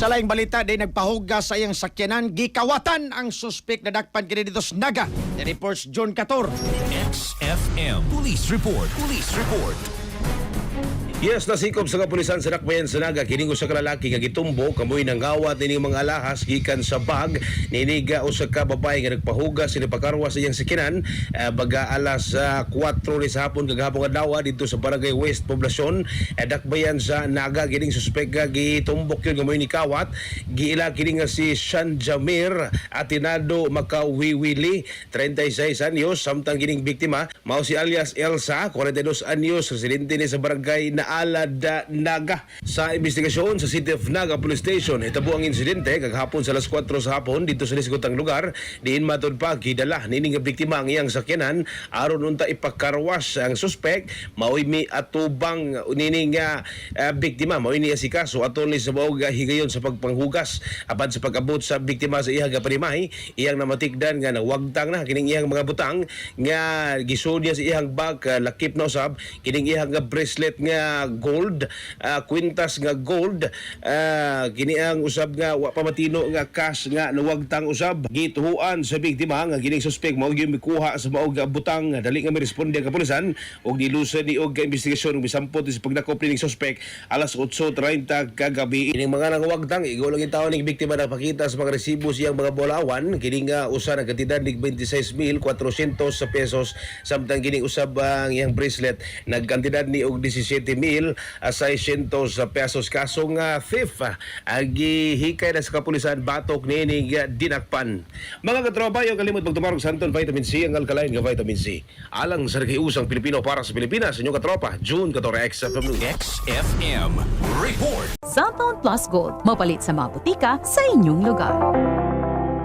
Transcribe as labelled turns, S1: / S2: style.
S1: Sa laing balita, di nagpahugas sa iyang sakyanan, gikawatan ang suspek na dakpan kini dito sa Naga. The reports John Cator.
S2: XFM Police Report. Police Report.
S3: Yes, nasikop sa kapulisan sa Dakbayan sa Naga kining usa ka lalaki nga gitumbo kamoy nangawat ini mga alahas gikan sa bag niniga usa ka babae nga nagpahugas sini pakarwa sa iyang sakinan baga alas 4 ni sa hapon kagahapon adlaw dito sa Barangay West Poblacion Dakbayan sa Naga kining suspek nga gitumbok yun kamoy ni kawat giila kini nga si Sean Jamir Atinado Makawiwili 36 anyos samtang kining biktima mao si alias Elsa 42 anyos residente ni sa barangay na Alada, Naga. Sa investigasyon sa City of Naga Police Station, hitabo ang insidente kaghapon sa alas 4 sa hapon dito sa lisgotang lugar. Diin matod pa gidala nining biktima ang iyang sakyanan aron unta ipakarwas ang suspek maoy mi atubang nining biktima maoy ni asikaso atol ni sa maog higayon sa pagpanghugas apan sa pag-abot sa biktima sa iyang panimay iyang namatikdan nga nawagtang na kining iyang mga butang nga gisudya sa iyang bag lakip na usab kining iyang bracelet nga gold, kwintas nga gold, kini ang usab nga wa pa matino nga cash nga nawagtang usab. Gituhuan sa biktima nga kining suspek mao gyud mikuha sa maog butang dali nga miresponde ang kapulisan og niluson ni og investigasyon ug misampot sa pagdakop ning suspek alas 8:30 kagabi. Ining mga nangwagtang igo lang tawo ning biktima na pakita sa mga resibo siyang mga bolawan kini nga usa na kantidad ning 26,400 sa pesos samtang kini usab ang iyang bracelet nagkantidad ni og 17,600 pesos kasong thief gihikay na sa kapulisan batok nining dinakpan. Mga katropa, yung kalimot magtumarog sa Anton Vitamin C ang alkaline nga vitamin C alang sa nakiusang Pilipino para sa Pilipinas. Inyong katropa June 14 XFM News.
S2: XFM Report.
S4: Santon Plus Gold, mapalit sa mga butika sa inyong lugar.